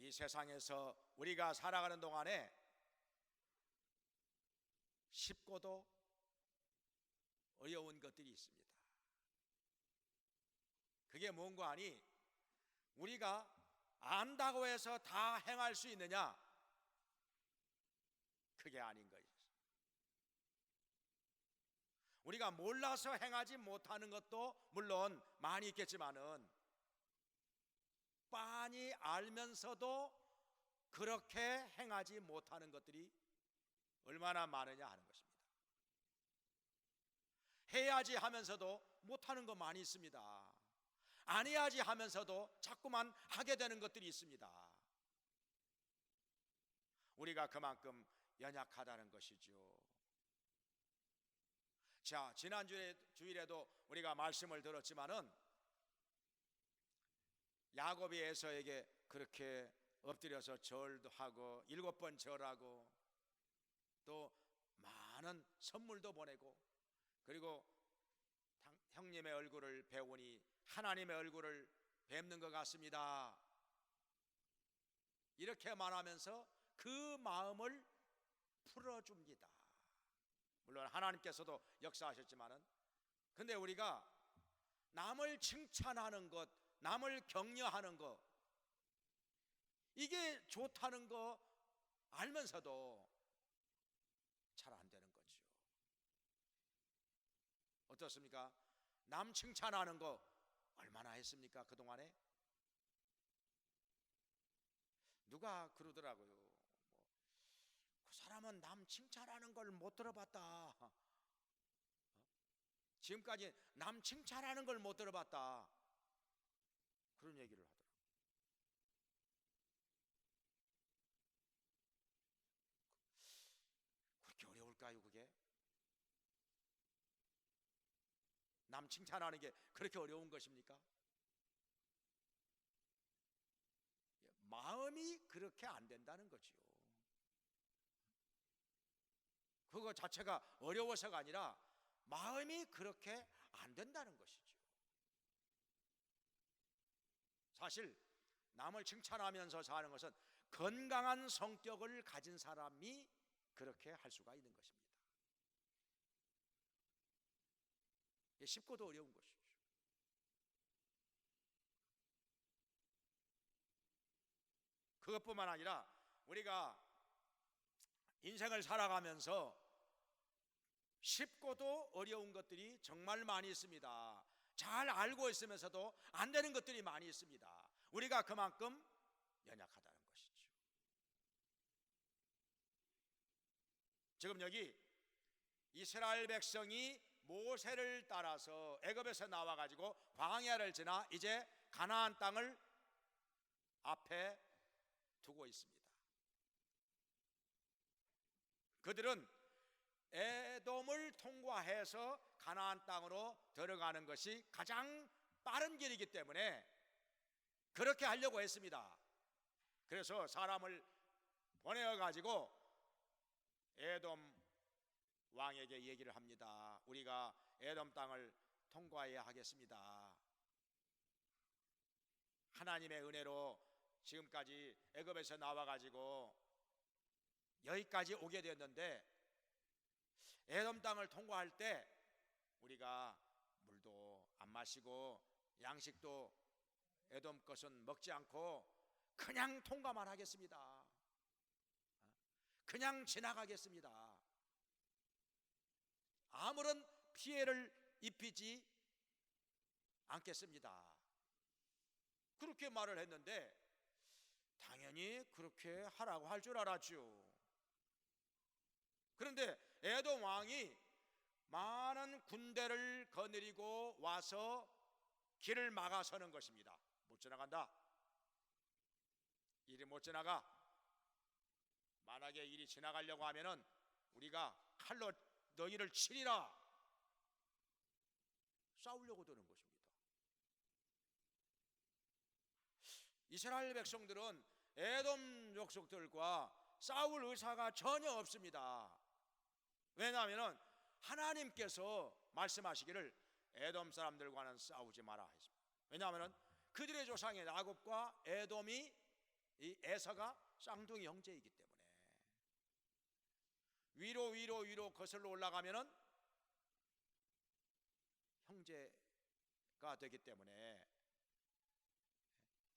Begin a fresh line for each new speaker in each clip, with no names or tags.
이 세상에서 우리가 살아가는 동안에 쉽고도 어려운 것들이 있습니다. 그게 뭔가 하니 우리가 안다고 해서 다 행할 수 있느냐? 그게 아닌 거예요. 우리가 몰라서 행하지 못하는 것도 물론 많이 있겠지만은 빤히 알면서도 그렇게 행하지 못하는 것들이 얼마나 많으냐 하는 것입니다. 해야지 하면서도 못하는 거 많이 있습니다. 안 해야지 하면서도 자꾸만 하게 되는 것들이 있습니다. 우리가 그만큼 연약하다는 것이죠. 자, 지난 주일에도 우리가 말씀을 들었지만은 야곱이 에서에게 그렇게 엎드려서 절도 하고 7번 절하고 또 많은 선물도 보내고 그리고 형님의 얼굴을 배우니 하나님의 얼굴을 뵙는 것 같습니다. 이렇게 말하면서 그 마음을 풀어줍니다. 물론 하나님께서도 역사하셨지만은 근데 우리가 남을 칭찬하는 것, 남을 격려하는 것 이게 좋다는 거 알면서도 잘 안 되는 거죠. 어떻습니까? 남 칭찬하는 거 얼마나 했습니까? 그동안에? 누가 그러더라고요. 그 사람은 남 칭찬하는 걸 못 들어봤다. 지금까지 남 칭찬하는 걸 못 들어봤다. 그런 얘기를 하더라고요. 그렇게 어려울까요, 그게? 남 칭찬하는 게 그렇게 어려운 것입니까? 마음이 그렇게 안 된다는 거지요. 그거 자체가 어려워서가 아니라 마음이 그렇게 안 된다는 것이죠. 사실 남을 칭찬하면서 사는 것은 건강한 성격을 가진 사람이 그렇게 할 수가 있는 것입니다. 쉽고도 어려운 것이죠. 그것뿐만 아니라 우리가 인생을 살아가면서 쉽고도 어려운 것들이 정말 많이 있습니다. 잘 알고 있으면서도 안 되는 것들이 많이 있습니다. 우리가 그만큼 연약하다는 것이죠. 지금 여기 이스라엘 백성이 모세를 따라서 애굽에서 나와 가지고 광야를 지나 이제 가나안 땅을 앞에 두고 있습니다. 그들은 에돔을 통과해서 가나안 땅으로 들어가는 것이 가장 빠른 길이기 때문에 그렇게 하려고 했습니다. 그래서 사람을 보내어 가지고 에돔 왕에게 얘기를 합니다. 우리가 에돔 땅을 통과해야 하겠습니다. 하나님의 은혜로 지금까지 애굽에서 나와 가지고 여기까지 오게 되었는데 에돔 땅을 통과할 때 우리가 물도 안 마시고 양식도 에돔 것은 먹지 않고 그냥 통과만 하겠습니다. 그냥 지나가겠습니다. 아무런 피해를 입히지 않겠습니다. 그렇게 말을 했는데 당연히 그렇게 하라고 할 줄 알았죠. 그런데 에돔 왕이 많은 군대를 거느리고 와서 길을 막아서는 것입니다. 못 지나간다. 이리 못 지나가. 만약에 이리 지나가려고 하면은 우리가 칼로 너희를 치리라. 싸우려고 드는 것입니다. 이스라엘 백성들은 에돔 족속들과 싸울 의사가 전혀 없습니다. 왜냐하면 하나님께서 말씀하시기를 에돔 사람들과는 싸우지 마라 했습니다. 왜냐하면 그들의 조상의 야곱과 에돔이 이 에서가 쌍둥이 형제이기 때문에 위로 거슬러 올라가면은 형제가 되기 때문에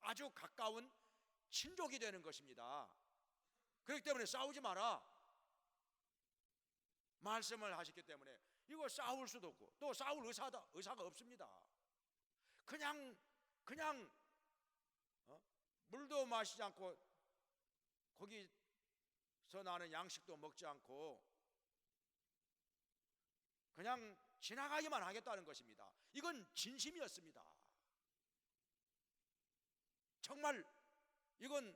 아주 가까운 친족이 되는 것입니다. 그렇기 때문에 싸우지 마라 말씀을 하셨기 때문에 이거 싸울 수도 없고 또 싸울 의사가 없습니다. 그냥 물도 마시지 않고 거기서 나는 양식도 먹지 않고 그냥 지나가기만 하겠다는 것입니다. 이건 진심이었습니다. 정말 이건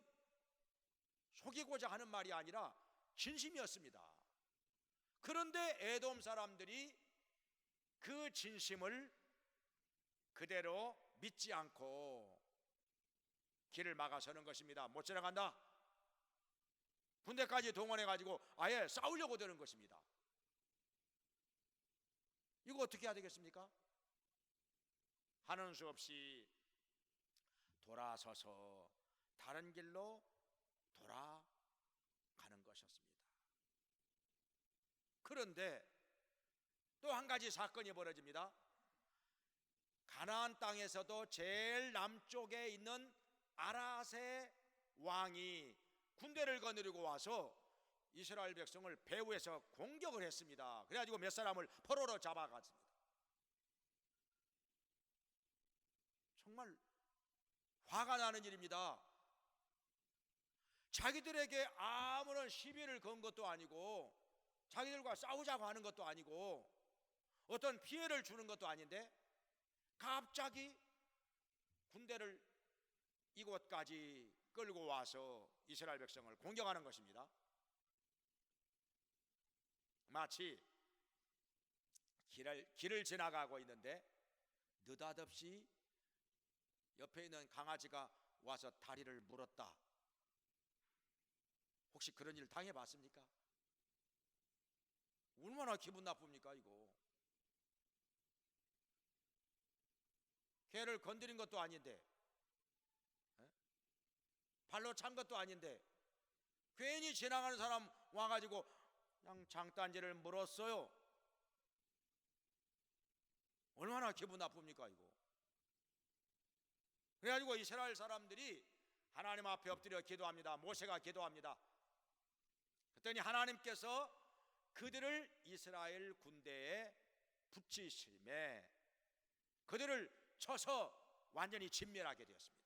속이고자 하는 말이 아니라 진심이었습니다. 그런데 에돔 사람들이 그 진심을 그대로 믿지 않고 길을 막아서는 것입니다. 못 지나간다. 군대까지 동원해 가지고 아예 싸우려고 되는 것입니다. 이거 어떻게 해야 되겠습니까? 하는 수 없이 돌아서서 다른 길로 돌아가는 것이었습니다. 그런데 또 한 가지 사건이 벌어집니다. 가나안 땅에서도 제일 남쪽에 있는 아랏의 왕이 군대를 거느리고 와서 이스라엘 백성을 배후에서 공격을 했습니다. 그래가지고 몇 사람을 포로로 잡아갔습니다. 정말 화가 나는 일입니다. 자기들에게 아무런 시비를 건 것도 아니고 자기들과 싸우자고 하는 것도 아니고 어떤 피해를 주는 것도 아닌데 갑자기 군대를 이곳까지 끌고 와서 이스라엘 백성을 공격하는 것입니다. 마치 길을 지나가고 있는데 느닷없이 옆에 있는 강아지가 와서 다리를 물었다. 혹시 그런 일 당해봤습니까? 얼마나 기분 나쁩니까 이거? 개를 건드린 것도 아닌데 발로 찬 것도 아닌데 괜히 지나가는 사람 와가지고 그냥 장단지를 물었어요. 얼마나 기분 나쁩니까 이거? 그래가지고 이스라엘 사람들이 하나님 앞에 엎드려 기도합니다. 모세가 기도합니다. 그랬더니 하나님께서 그들을 이스라엘 군대에 붙이심에 그들을 쳐서 완전히 진멸하게 되었습니다.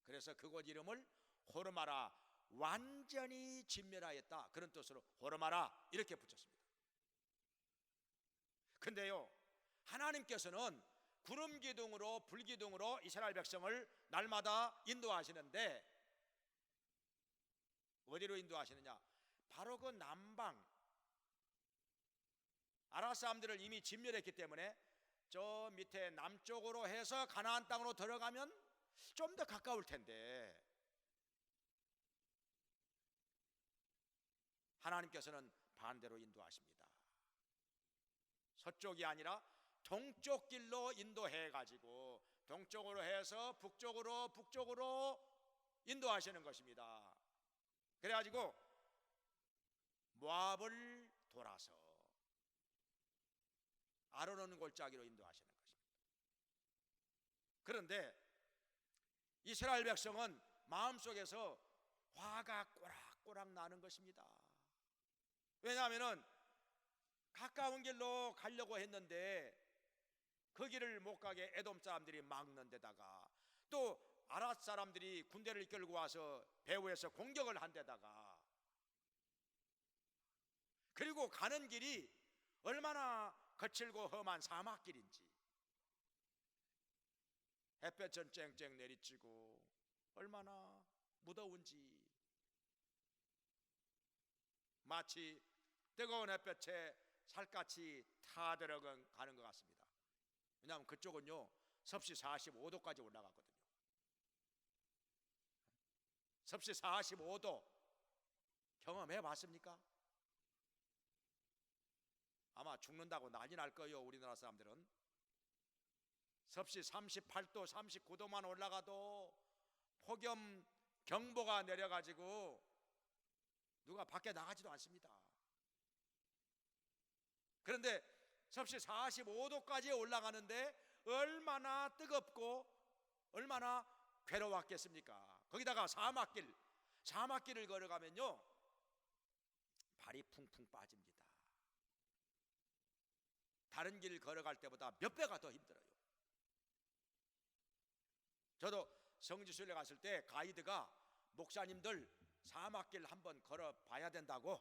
그래서 그곳 이름을 호르마라, 완전히 진멸하였다, 그런 뜻으로 호르마라 이렇게 붙였습니다. 근데요, 하나님께서는 구름 기둥으로 불 기둥으로 이스라엘 백성을 날마다 인도하시는데 어디로 인도하시느냐? 바로 그 남방 아랍 사람들을 이미 진멸했기 때문에 저 밑에 남쪽으로 해서 가나안 땅으로 들어가면 좀 더 가까울 텐데 하나님께서는 반대로 인도하십니다. 서쪽이 아니라 동쪽 길로 인도해 가지고 동쪽으로 해서 북쪽으로 인도하시는 것입니다. 그래 가지고 모압을 돌아서 아르논 골짜기로 인도하시는 것입니다. 그런데 이스라엘 백성은 마음속에서 화가 꼬락꼬락 나는 것입니다. 왜냐하면 가까운 길로 가려고 했는데 그 길을 못 가게 에돔 사람들이 막는 데다가 또 아랏 사람들이 군대를 끌고 와서 배후에서 공격을 한 데다가 그리고 가는 길이 얼마나 거칠고 험한 사막길인지 햇볕은 쨍쨍 내리치고 얼마나 무더운지 마치 뜨거운 햇볕에 살갗이 타들어가는 것 같습니다. 왜냐하면 그쪽은요 섭씨 45도까지 올라가거든요. 섭씨 45도 경험해 봤습니까? 아마 죽는다고 난리 날 거예요. 우리나라 사람들은 섭씨 38도 39도만 올라가도 폭염 경보가 내려가지고 누가 밖에 나가지도 않습니다. 그런데 섭씨 45도까지 올라가는데 얼마나 뜨겁고 얼마나 괴로웠겠습니까? 거기다가 사막길을 걸어가면요 발이 풍풍 빠집니다. 다른 길 걸어갈 때보다 몇 배가 더 힘들어요. 저도 성지순례 갔을 때 가이드가 목사님들 사막길 한번 걸어봐야 된다고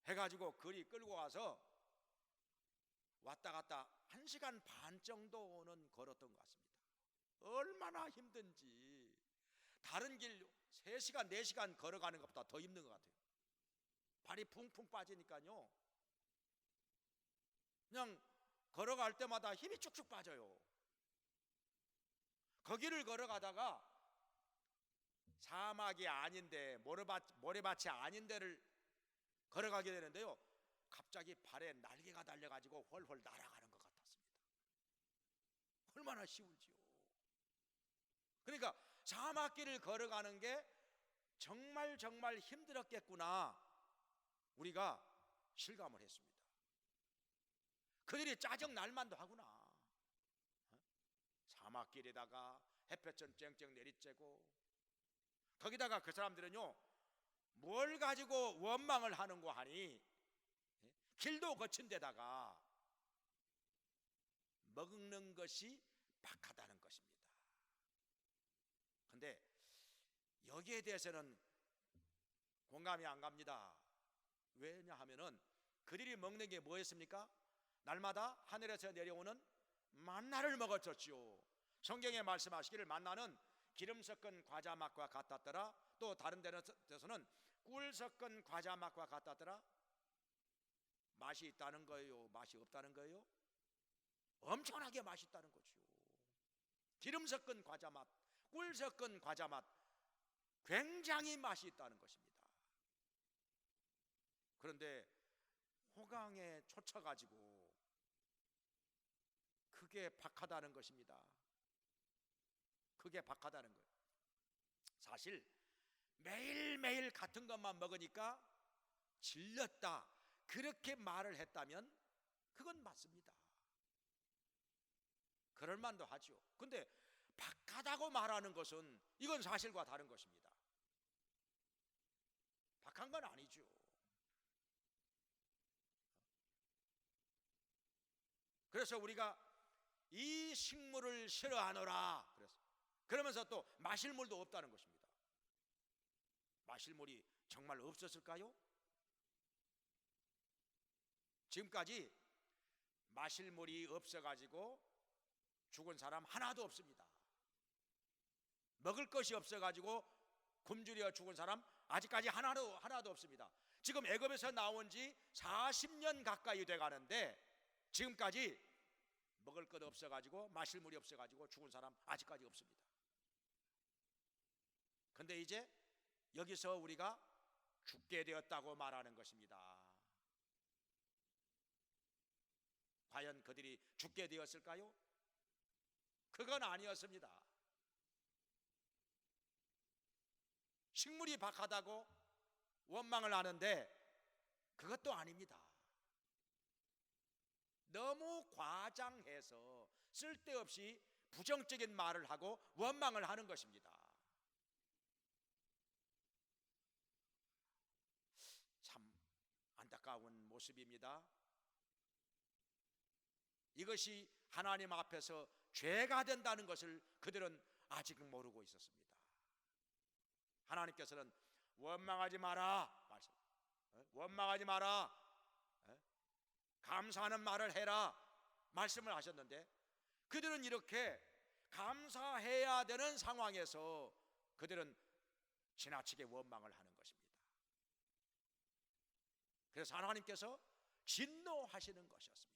해가지고 거리 끌고 가서 왔다 갔다 1시간 반 정도는 걸었던 것 같습니다. 얼마나 힘든지 다른 길 3시간 4시간 걸어가는 것보다 더 힘든 것 같아요. 발이 풍풍 빠지니까요 그냥 걸어갈 때마다 힘이 쭉쭉 빠져요. 거기를 걸어가다가 사막이 아닌데 모래밭이 아닌 데를 걸어가게 되는데요 갑자기 발에 날개가 달려가지고 훨훨 날아가는 것 같았습니다. 얼마나 쉬운지요. 그러니까 사막길을 걸어가는 게 정말 힘들었겠구나 우리가 실감을 했습니다. 그들이 짜증 날만도 하구나. 사막길에다가 햇볕은 쨍쨍 내리쬐고 거기다가 그 사람들은요 뭘 가지고 원망을 하는고 하니 길도 거친 데다가 먹는 것이 박하다는 것입니다. 근데 여기에 대해서는 공감이 안 갑니다. 왜냐하면은 그들이 먹는 게 뭐였습니까? 날마다 하늘에서 내려오는 만나를 먹었었지요. 성경에 말씀하시기를 만나는 기름 섞은 과자 맛과 같았더라. 또 다른 데서는 꿀 섞은 과자 맛과 같았더라. 맛이 있다는 거예요? 맛이 없다는 거예요? 엄청나게 맛있다는 거죠. 기름 섞은 과자 맛, 꿀 섞은 과자 맛, 굉장히 맛이 있다는 것입니다. 그런데 호강에 쫓아가지고 그게 박하다는 것입니다. 그게 박하다는 거예요. 사실 매일매일 같은 것만 먹으니까 질렸다 그렇게 말을 했다면 그건 맞습니다. 그럴 만도 하죠. 근데 박하다고 말하는 것은 이건 사실과 다른 것입니다. 박한 건 아니죠. 그래서 우리가 이 식물을 싫어하노라 그러면서 또 마실 물도 없다는 것입니다. 마실 물이 정말 없었을까요? 지금까지 마실 물이 없어가지고 죽은 사람 하나도 없습니다. 먹을 것이 없어가지고 굶주려 죽은 사람 아직까지 하나도 없습니다. 지금 애굽에서 나온 지 40년 가까이 돼가는데 지금까지 먹을 것 없어가지고 마실 물이 없어가지고 죽은 사람 아직까지 없습니다. 근데 이제 여기서 우리가 죽게 되었다고 말하는 것입니다. 과연 그들이 죽게 되었을까요? 그건 아니었습니다. 식물이 박하다고 원망을 하는데 그것도 아닙니다. 너무 과장해서 쓸데없이 부정적인 말을 하고 원망을 하는 것입니다. 참 안타까운 모습입니다. 이것이 하나님 앞에서 죄가 된다는 것을 그들은 아직 모르고 있었습니다. 하나님께서는 원망하지 마라 원망하지 마라 감사하는 말을 해라 말씀을 하셨는데 그들은 이렇게 감사해야 되는 상황에서 그들은 지나치게 원망을 하는 것입니다. 그래서 하나님께서 진노하시는 것이었습니다.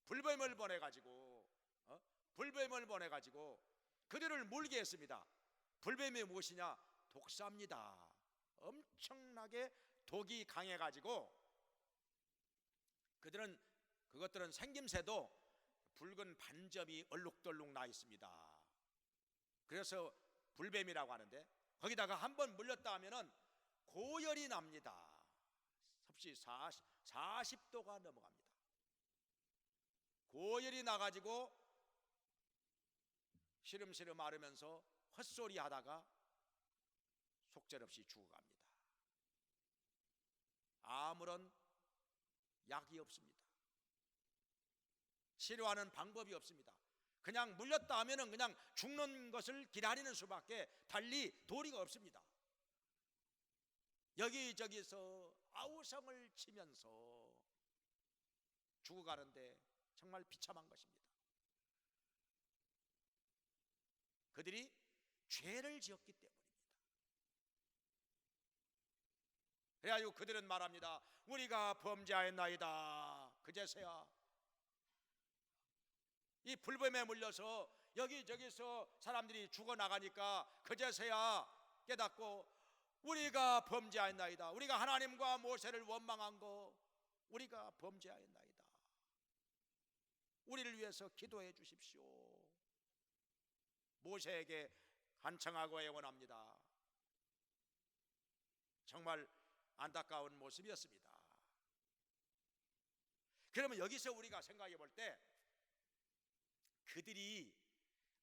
불뱀을 보내가지고 그들을 물게 했습니다. 불뱀이 무엇이냐? 독사입니다. 엄청나게 독이 강해가지고 그것들은 생김새도 붉은 반점이 얼룩덜룩 나 있습니다. 그래서 불뱀이라고 하는데, 거기다가 한번 물렸다 하면은 고열이 납니다. 섭씨 40도가 넘어갑니다. 고열이 나가지고 시름시름 앓으면서 헛소리 하다가 속절없이 죽어갑니다. 아무런 약이 없습니다. 치료하는 방법이 없습니다. 그냥 물렸다 하면은 그냥 죽는 것을 기다리는 수밖에 달리 도리가 없습니다. 여기저기서 아우성을 치면서 죽어가는데 정말 비참한 것입니다. 그들이 죄를 지었기 때문입니다. 그래가지고 그들은 말합니다. 우리가 범죄하였나이다. 그제서야 이 불뱀에 물려서 여기저기서 사람들이 죽어나가니까 그제서야 깨닫고 우리가 범죄하였나이다. 우리가 하나님과 모세를 원망한 거 우리가 범죄하였나이다. 우리를 위해서 기도해 주십시오. 모세에게 간청하고 애원합니다. 정말 안타까운 모습이었습니다. 그러면 여기서 우리가 생각해 볼 때 그들이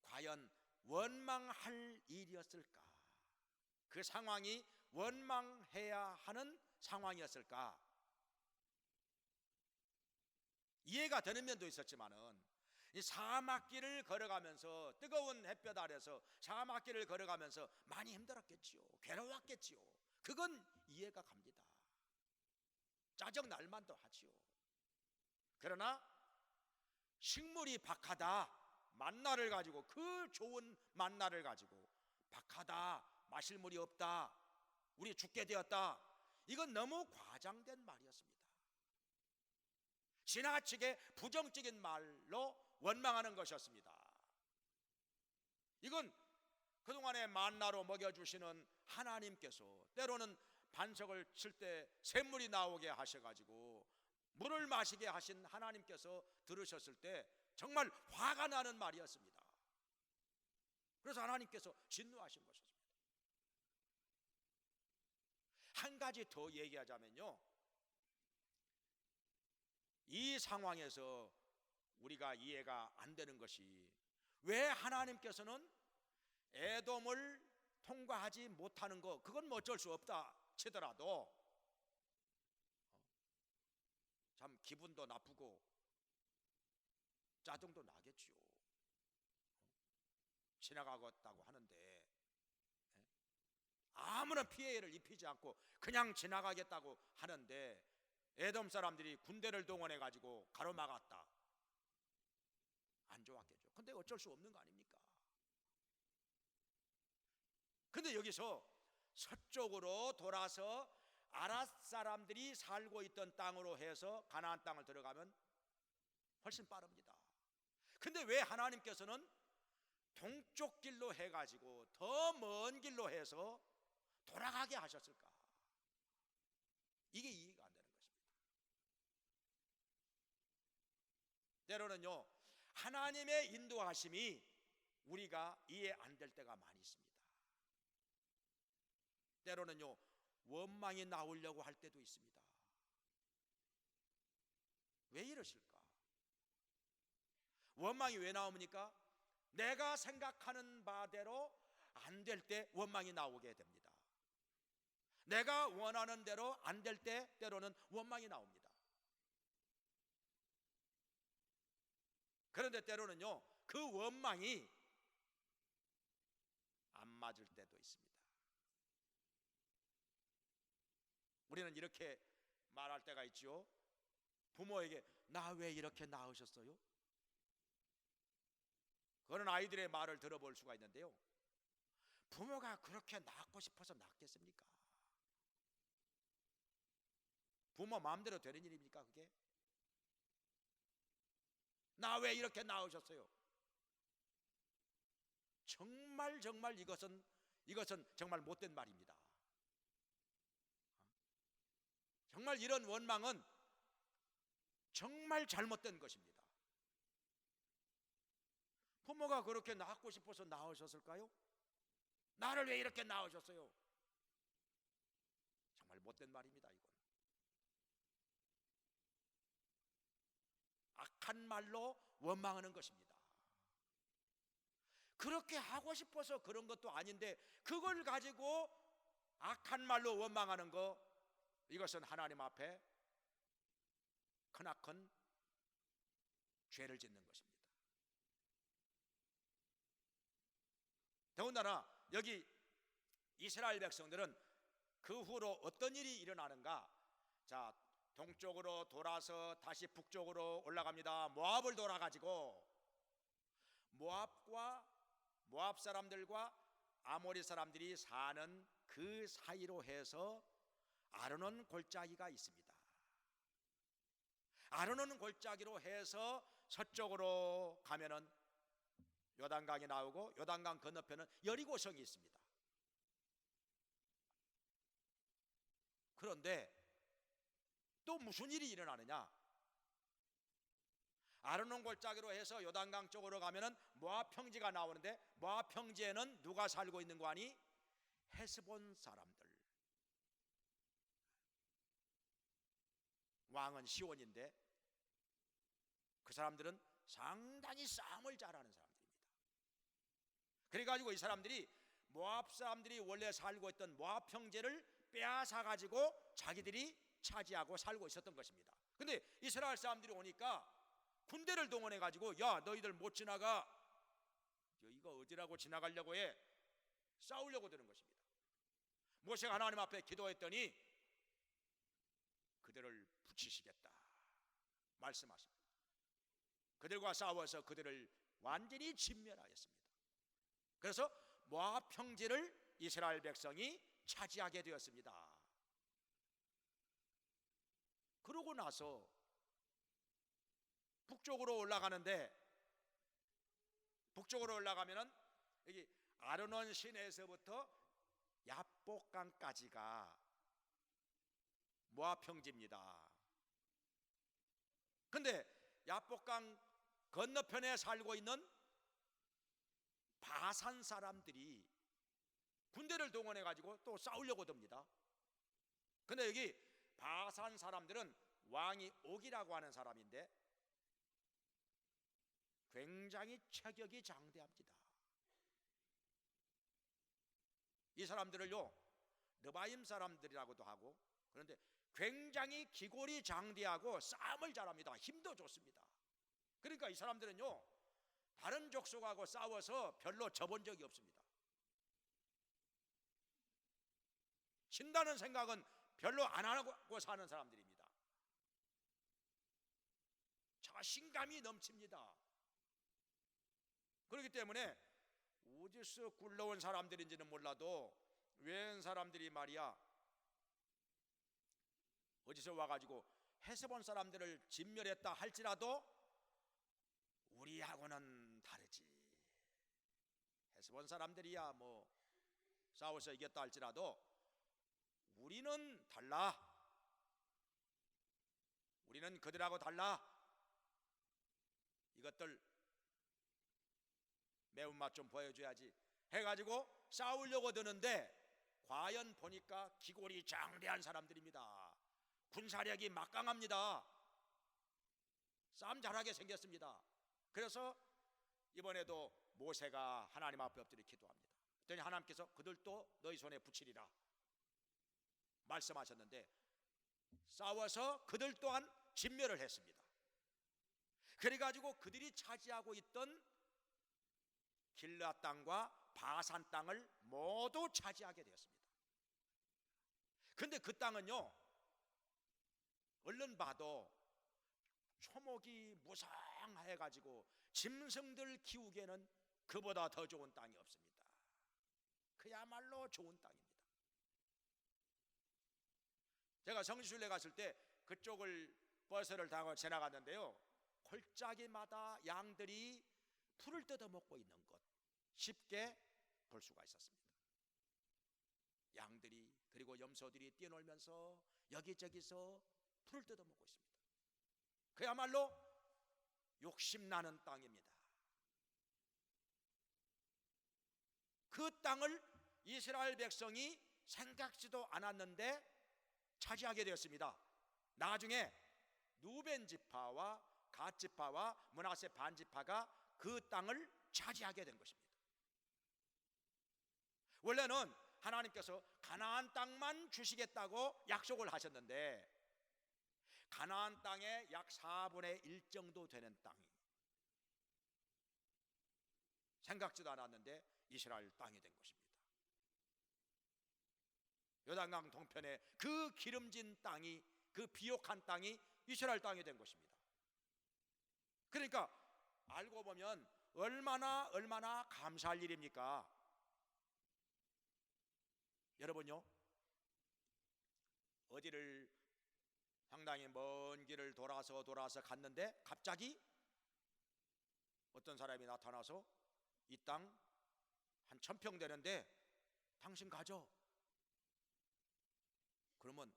과연 원망할 일이었을까? 그 상황이 원망해야 하는 상황이었을까? 이해가 되는 면도 있었지만은 이 사막길을 걸어가면서 뜨거운 햇볕 아래서 사막길을 걸어가면서 많이 힘들었겠지요. 괴로웠겠지요. 그건 이해가 갑니다. 짜증 날 만도 하지요. 그러나 식물이 박하다, 만나를 가지고, 그 좋은 만나를 가지고 박하다, 마실 물이 없다, 우리 죽게 되었다, 이건 너무 과장된 말이었습니다. 지나치게 부정적인 말로 원망하는 것이었습니다. 이건 그동안에 만나로 먹여주시는 하나님께서 때로는 반석을 칠 때 샘물이 나오게 하셔가지고 물을 마시게 하신 하나님께서 들으셨을 때 정말 화가 나는 말이었습니다. 그래서 하나님께서 진노하신 것이었습니다. 한 가지 더 얘기하자면요, 이 상황에서 우리가 이해가 안 되는 것이 왜 하나님께서는 에돔을 통과하지 못하는 거, 그건 뭐 어쩔 수 없다 치더라도 참 기분도 나쁘고 짜증도 나겠지요. 지나가겠다고 하는데 아무런 피해를 입히지 않고 그냥 지나가겠다고 하는데 에돔 사람들이 군대를 동원해 가지고 가로막았다. 안 좋았겠죠. 근데 어쩔 수 없는 거 아닙니까? 근데 여기서 서쪽으로 돌아서 아랏 사람들이 살고 있던 땅으로 해서 가나안 땅을 들어가면 훨씬 빠릅니다. 근데 왜 하나님께서는 동쪽 길로 해가지고 더 먼 길로 해서 돌아가게 하셨을까? 이게 이해가 안 되는 것입니다. 때로는요, 하나님의 인도하심이 우리가 이해 안 될 때가 많이 있습니다. 때로는요, 원망이 나오려고 할 때도 있습니다. 왜 이러실까? 원망이 왜 나옵니까? 내가 생각하는 바대로 안 될 때 원망이 나오게 됩니다. 내가 원하는 대로 안 될 때 때로는 원망이 나옵니다. 그런데 때로는요, 그 원망이 안 맞을 때도 있습니다. 우리는 이렇게 말할 때가 있죠. 부모에게 나 왜 이렇게 낳으셨어요? 그런 아이들의 말을 들어볼 수가 있는데요, 부모가 그렇게 낳고 싶어서 낳겠습니까? 부모 마음대로 되는 일입니까 그게? 나 왜 이렇게 낳으셨어요? 정말 이것은 정말 못된 말입니다. 정말 이런 원망은 정말 잘못된 것입니다. 부모가 그렇게 낳고 싶어서 낳으셨을까요? 나를 왜 이렇게 낳으셨어요? 정말 못된 말입니다. 이건 악한 말로 원망하는 것입니다. 그렇게 하고 싶어서 그런 것도 아닌데 그걸 가지고 악한 말로 원망하는 거, 이것은 하나님 앞에 크나큰 죄를 짓는 것입니다. 더군다나 여기 이스라엘 백성들은 그 후로 어떤 일이 일어나는가? 자, 동쪽으로 돌아서 다시 북쪽으로 올라갑니다. 모압을 돌아가지고 모압 사람들과 아모리 사람들이 사는 그 사이로 해서 아르논 골짜기가 있습니다. 아르논 골짜기로 해서 서쪽으로 가면은 요단강이 나오고 요단강 건너편은 여리고성이 있습니다. 그런데 또 무슨 일이 일어나느냐? 아르논 골짜기로 해서 요단강 쪽으로 가면은 모압 평지가 나오는데 모압 평지에는 누가 살고 있는 거 아니? 헤스본 사람들. 왕은 시온인데 그 사람들은 상당히 싸움을 잘하는 사람들입니다. 그래가지고 이 사람들이 모압 사람들이 원래 살고 있던 모압 평지를 빼앗아 가지고 자기들이 차지하고 살고 있었던 것입니다. 근데 이스라엘 사람들이 오니까 군대를 동원해 가지고 야, 너희들 못 지나가. 이거 어디라고 지나가려고 해? 싸우려고 드는 것입니다. 모세가 하나님 앞에 기도했더니 그들을 붙이시겠다 말씀하십니다. 그들과 싸워서 그들을 완전히 진멸하였습니다. 그래서 모압 평지를 이스라엘 백성이 차지하게 되었습니다. 그러고 나서 북쪽으로 올라가는데, 북쪽으로 올라가면은 여기 아르논 시내에서부터 야복강까지가 모압 평지입니다. 근데 야복강 건너편에 살고 있는 바산 사람들이 군대를 동원해 가지고 또 싸우려고 듭니다. 근데 여기 바산 사람들은 왕이 옥이라고 하는 사람인데 굉장히 체격이 장대합니다. 이 사람들을요 느바임 사람들이라고도 하고, 그런데 굉장히 기골이 장대하고 싸움을 잘합니다. 힘도 좋습니다. 그러니까 이 사람들은요 다른 족속하고 싸워서 별로 져본 적이 없습니다. 진다는 생각은 별로 안 하고 사는 사람들입니다. 자신감이 넘칩니다. 그렇기 때문에 어디서 굴러온 사람들인지는 몰라도 웬 사람들이 말이야 어디서 와가지고 헤세본 사람들을 진멸했다 할지라도 우리하고는 다르지. 헤세본 사람들이야 뭐 싸워서 이겼다 할지라도 우리는 달라. 우리는 그들하고 달라. 이것들 매운맛 좀 보여줘야지 해가지고 싸우려고 드는데 과연 보니까 기골이 장대한 사람들입니다. 군사력이 막강합니다. 싸움 잘하게 생겼습니다. 그래서 이번에도 모세가 하나님 앞에 엎드려 기도합니다. 그랬더니 하나님께서 그들도 너희 손에 붙이리라 말씀하셨는데 싸워서 그들 또한 진멸을 했습니다. 그래가지고 그들이 차지하고 있던 길앗 땅과 바산 땅을 모두 차지하게 되었습니다. 근데 그 땅은요 얼른 봐도 초목이 무성해가지고 짐승들 키우기에는 그보다 더 좋은 땅이 없습니다. 그야말로 좋은 땅입니다. 제가 성지순례 갔을 때 그쪽을 버스를 타고 지나갔는데요 골짜기마다 양들이 풀을 뜯어먹고 있는 것 쉽게 볼 수가 있었습니다. 양들이 그리고 염소들이 뛰어놀면서 여기저기서 풀을 뜯어먹고 있습니다. 그야말로 욕심나는 땅입니다. 그 땅을 이스라엘 백성이 생각지도 않았는데 차지하게 되었습니다. 나중에 누벤 지파와 갓 지파와 므낫세 반 지파가 그 땅을 차지하게 된 것입니다. 원래는 하나님께서 가나안 땅만 주시겠다고 약속을 하셨는데 가나안 땅의 약 4분의 1 정도 되는 땅이 생각지도 않았는데 이스라엘 땅이 된 것입니다. 요단강 동편에 그 기름진 땅이, 그 비옥한 땅이 이스라엘 땅이 된 것입니다. 그러니까 알고 보면 얼마나 감사할 일입니까? 여러분요, 어디를 상당히 먼 길을 돌아서 갔는데 갑자기 어떤 사람이 나타나서 이 땅 한 1000평 되는데 당신 가져. 그러면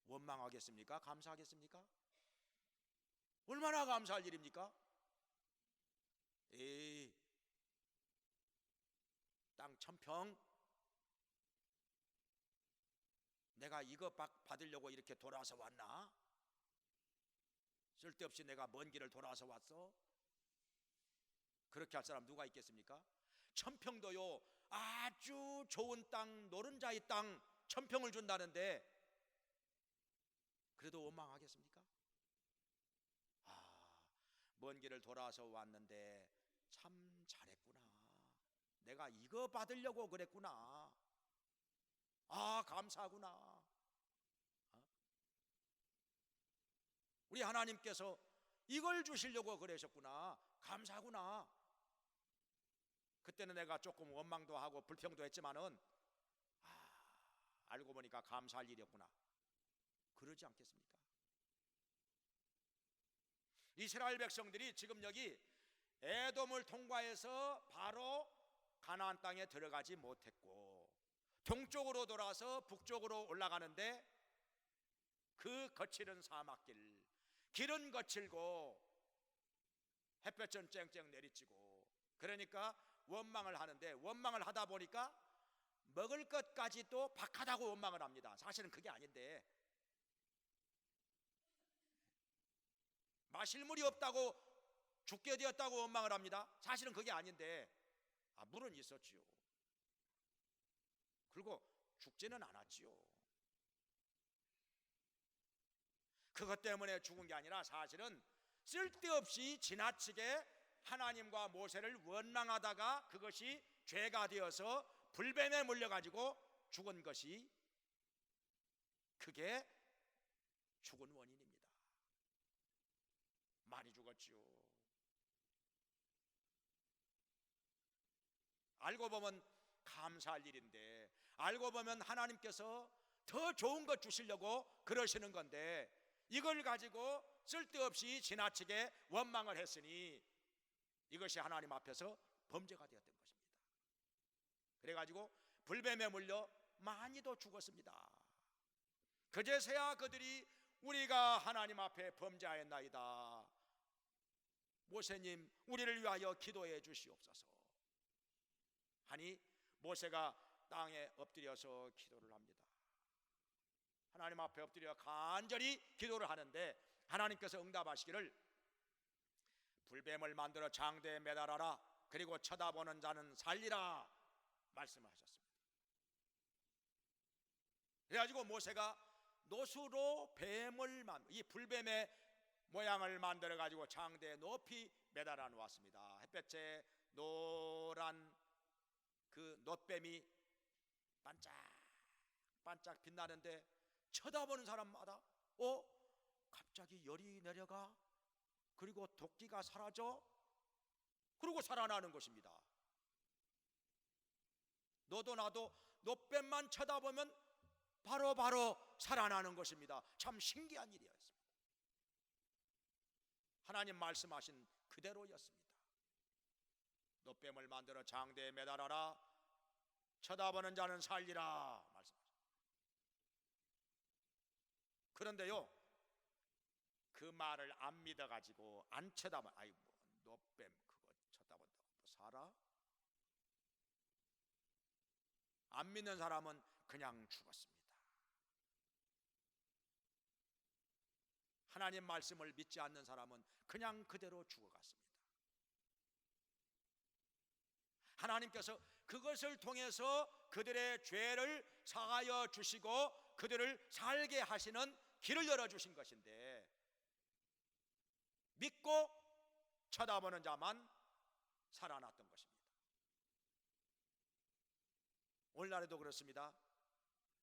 원망하겠습니까? 감사하겠습니까? 얼마나 감사할 일입니까? 에이, 땅 1000평 내가 이거 받으려고 이렇게 돌아서 왔나? 쓸데없이 내가 먼 길을 돌아서 왔어? 그렇게 할 사람 누가 있겠습니까? 1000평도요 아주 좋은 땅, 노른자의 땅 1000평을 준다는데 그래도 원망하겠습니까? 먼 길을 돌아서 왔는데 참 잘했구나. 내가 이거 받으려고 그랬구나. 감사하구나. 우리 하나님께서 이걸 주시려고 그러셨구나. 감사하구나. 그때는 내가 조금 원망도 하고 불평도 했지만은 알고 보니까 감사할 일이었구나. 그러지 않겠습니까? 이스라엘 백성들이 지금 여기 에돔을 통과해서 바로 가나안 땅에 들어가지 못했고 동쪽으로 돌아서 북쪽으로 올라가는데 그 거칠은 사막길, 길은 거칠고 햇볕은 쨍쨍 내리치고 그러니까 원망을 하는데 원망을 하다 보니까 먹을 것까지도 박하다고 원망을 합니다. 사실은 그게 아닌데 마실 물이 없다고 죽게 되었다고 원망을 합니다. 사실은 그게 아닌데 물은 있었지요. 그리고 죽지는 않았지요. 그것 때문에 죽은 게 아니라 사실은 쓸데없이 지나치게 하나님과 모세를 원망하다가 그것이 죄가 되어서 불뱀에 물려가지고 죽은 것이 그게 죽은 원인입니다. 많이 죽었지요. 알고 보면 감사할 일인데 알고 보면 하나님께서 더 좋은 것 주시려고 그러시는 건데 이걸 가지고 쓸데없이 지나치게 원망을 했으니 이것이 하나님 앞에서 범죄가 되었던 것입니다. 그래가지고 불뱀에 물려 많이도 죽었습니다. 그제서야 그들이 우리가 하나님 앞에 범죄하였나이다. 모세님 우리를 위하여 기도해 주시옵소서 하니 모세가 땅에 엎드려서 기도를 합니다. 하나님 앞에 엎드려 간절히 기도를 하는데 하나님께서 응답하시기를 불뱀을 만들어 장대에 매달아라. 그리고 쳐다보는 자는 살리라 말씀을 하셨습니다. 그래가지고 모세가 노수로 뱀을 이 불뱀의 모양을 만들어 가지고 장대에 높이 매달아 놓았습니다. 햇볕에 노란 그 놋뱀이 반짝반짝 빛나는데 쳐다보는 사람마다 갑자기 열이 내려가 그리고 도끼가 사라져 그리고 살아나는 것입니다. 너도 나도 놋뱀만 쳐다보면 바로 살아나는 것입니다. 참 신기한 일이었습니다. 하나님 말씀하신 그대로였습니다. 놋뱀을 만들어 장대에 매달아라. 쳐다보는 자는 살리라 말씀하셨습니다. 그런데요 그 말을 안 믿어가지고 안 쳐다봐. 놋뱀 그거 쳐다본다고 또 살아? 안 믿는 사람은 그냥 죽었습니다. 하나님 말씀을 믿지 않는 사람은 그냥 그대로 죽어갔습니다. 하나님께서 그것을 통해서 그들의 죄를 사하여 주시고 그들을 살게 하시는 길을 열어주신 것인데, 믿고 쳐다보는 자만 살아났던 것입니다. 오늘날에도 그렇습니다.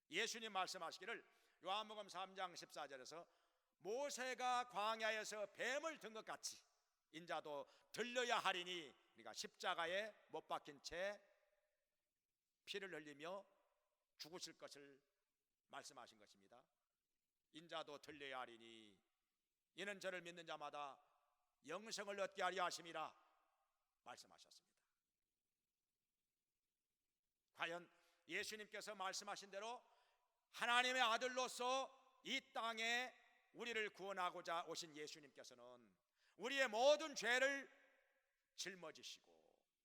예수님 말씀하시기를 요한복음 3장 14절에서 모세가 광야에서 뱀을 든 것 같이 인자도 들려야 하리니, 그러니까 십자가에 못 박힌 채 피를 흘리며 죽으실 것을 말씀하신 것입니다. 인자도 들려야 하리니 이는 저를 믿는 자마다 영생을 얻게 하려 하심이라 말씀하셨습니다. 과연 예수님께서 말씀하신 대로 하나님의 아들로서 이 땅에 우리를 구원하고자 오신 예수님께서는 우리의 모든 죄를 짊어지시고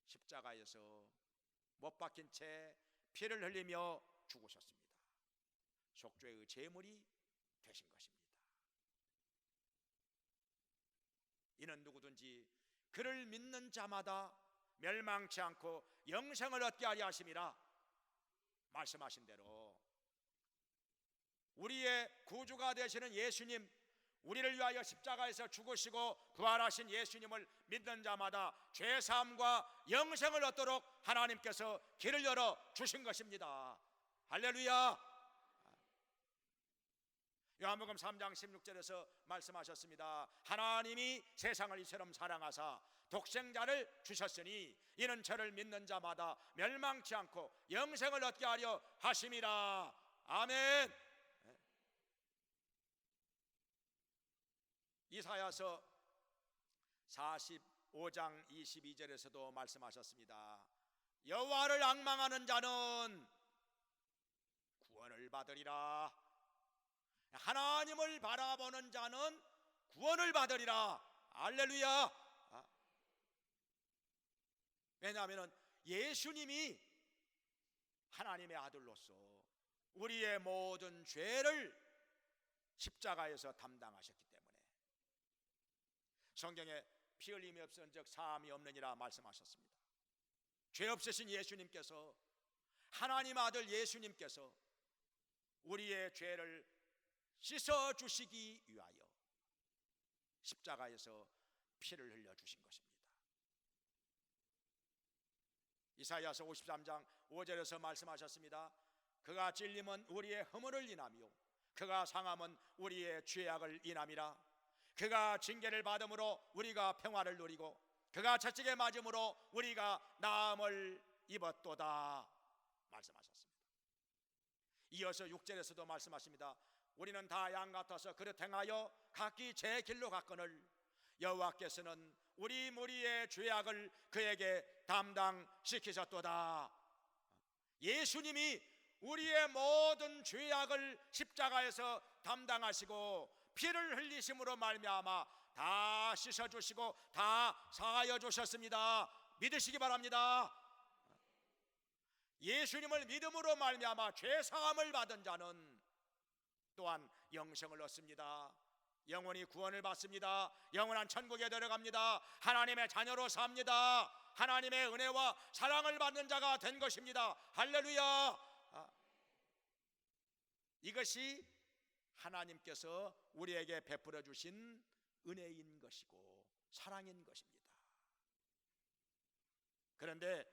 십자가에서 못 박힌 채 피를 흘리며 죽으셨습니다. 속죄의 제물이 되신 것입니다. 이는 누구든지 그를 믿는 자마다 멸망치 않고 영생을 얻게 하려 하심이라 말씀하신 대로 우리의 구주가 되시는 예수님, 우리를 위하여 십자가에서 죽으시고 부활하신 예수님을 믿는 자마다 죄사함과 영생을 얻도록 하나님께서 길을 열어 주신 것입니다. 할렐루야. 요한복음 3장 16절에서 말씀하셨습니다. 하나님이 세상을 이처럼 사랑하사 독생자를 주셨으니 이는 저를 믿는 자마다 멸망치 않고 영생을 얻게 하려 하심이라. 아멘. 이사야서 45장 22절에서도 말씀하셨습니다. 여호와를 앙망하는 자는 구원을 받으리라. 하나님을 바라보는 자는 구원을 받으리라. 할렐루야. 왜냐하면 예수님이 하나님의 아들로서 우리의 모든 죄를 십자가에서 담당하셨기 때문에 성경에 피 흘림이 없은 즉 사함이 없느니라 말씀하셨습니다. 죄 없으신 예수님께서, 하나님 아들 예수님께서 우리의 죄를 씻어 주시기 위하여 십자가에서 피를 흘려 주신 것입니다. 이사야서 53장 5절에서 말씀하셨습니다. 그가 찔림은 우리의 허물을 인하며 그가 상함은 우리의 죄악을 인함이라. 그가 징계를 받음으로 우리가 평화를 누리고 그가 채찍에 맞음으로 우리가 나음을 입었도다 말씀하셨습니다. 이어서 6절에서도 말씀하십니다. 우리는 다 양 같아서 그릇 행하여 각기 제 길로 갔거늘 여호와께서는 우리 무리의 죄악을 그에게 담당시키셨도다. 예수님이 우리의 모든 죄악을 십자가에서 담당하시고 피를 흘리심으로 말미암아 다 씻어주시고 다 사하여 주셨습니다. 믿으시기 바랍니다. 예수님을 믿음으로 말미암아 죄사함을 받은 자는 또한 영생을 얻습니다. 영원히 구원을 받습니다. 영원한 천국에 들어갑니다. 하나님의 자녀로 삽니다. 하나님의 은혜와 사랑을 받는 자가 된 것입니다. 할렐루야. 이것이 하나님께서 우리에게 베풀어 주신 은혜인 것이고 사랑인 것입니다. 그런데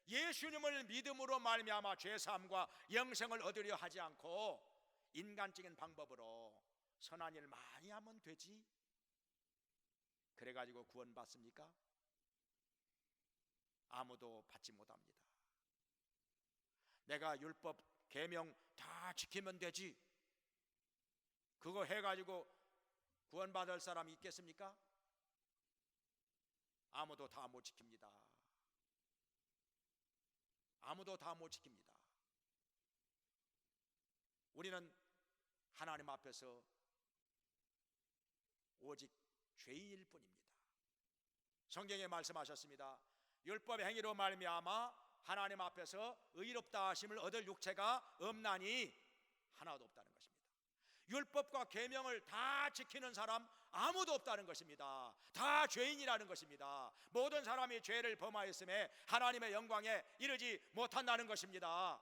예수님을 믿음으로 말미암아 죄사함과 영생을 얻으려 하지 않고 인간적인 방법으로 선한 일 많이 하면 되지, 그래가지고 구원받습니까? 아무도 받지 못합니다. 내가 율법 계명 다 지키면 되지, 그거 해가지고 구원받을 사람이 있겠습니까? 아무도 다 못 지킵니다. 아무도 다 못 지킵니다. 우리는 하나님 앞에서 오직 죄인일 뿐입니다. 성경에 말씀하셨습니다. 율법의 행위로 말미암아 하나님 앞에서 의롭다 하심을 얻을 육체가 없나니 하나도 없다는 것입니다. 율법과 계명을 다 지키는 사람 아무도 없다는 것입니다. 다 죄인이라는 것입니다. 모든 사람이 죄를 범하였음에 하나님의 영광에 이르지 못한다는 것입니다.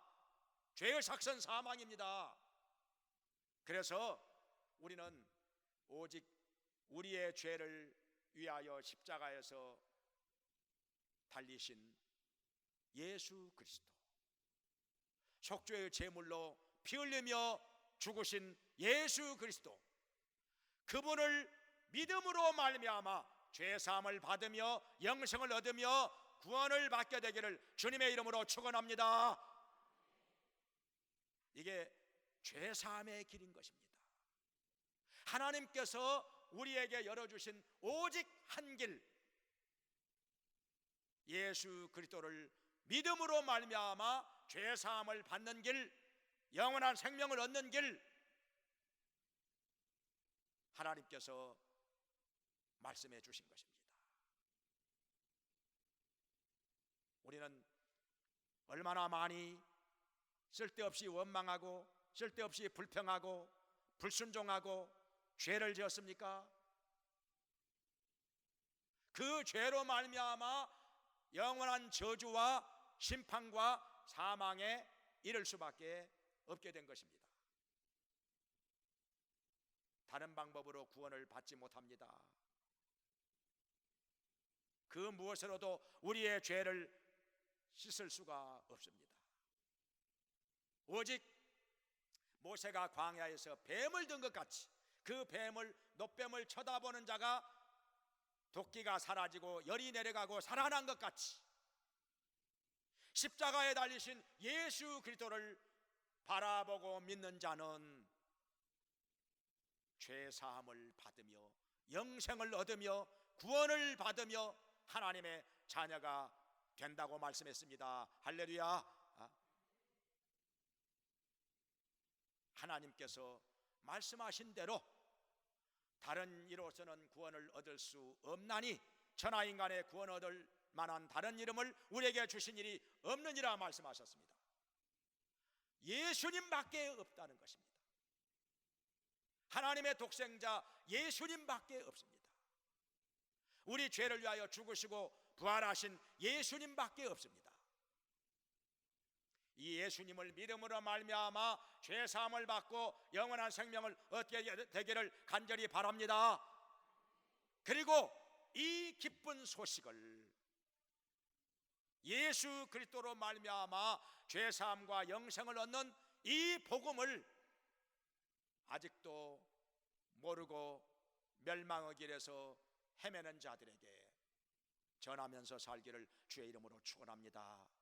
죄의 삭선 사망입니다. 그래서 우리는 오직 우리의 죄를 위하여 십자가에서 달리신 예수 그리스도, 속죄의 제물로 피 흘리며 죽으신 예수 그리스도, 그분을 믿음으로 말미암아 죄사함을 받으며 영생을 얻으며 구원을 받게 되기를 주님의 이름으로 축원합니다. 이게 죄사함의 길인 것입니다. 하나님께서 우리에게 열어주신 오직 한 길, 예수 그리스도를 믿음으로 말미암아 죄사함을 받는 길, 영원한 생명을 얻는 길, 하나님께서 말씀해 주신 것입니다. 우리는 얼마나 많이 쓸데없이 원망하고 쓸데없이 불평하고 불순종하고 죄를 지었습니까? 그 죄로 말미암아 영원한 저주와 심판과 사망에 이를 수밖에 없게 된 것입니다. 다른 방법으로 구원을 받지 못합니다. 그 무엇으로도 우리의 죄를 씻을 수가 없습니다. 오직 모세가 광야에서 뱀을 든 것 같이 그 뱀을, 노뱀을 쳐다보는 자가 도끼가 사라지고 열이 내려가고 살아난 것 같이 십자가에 달리신 예수 그리스도를 바라보고 믿는 자는 죄사함을 받으며 영생을 얻으며 구원을 받으며 하나님의 자녀가 된다고 말씀했습니다. 할렐루야. 하나님께서 말씀하신 대로 다른 이로서는 구원을 얻을 수 없나니 천하인간의 구원 얻을 만한 다른 이름을 우리에게 주신 일이 없느니라 말씀하셨습니다. 예수님밖에 없다는 것입니다. 하나님의 독생자 예수님밖에 없습니다. 우리 죄를 위하여 죽으시고 부활하신 예수님밖에 없습니다. 이 예수님을 믿음으로 말미암아 죄사함을 받고 영원한 생명을 얻게 되기를 간절히 바랍니다. 그리고 이 기쁜 소식을, 예수 그리스도로 말미암아 죄사함과 영생을 얻는 이 복음을 아직도 모르고 멸망의 길에서 헤매는 자들에게 전하면서 살기를 주의 이름으로 축원합니다.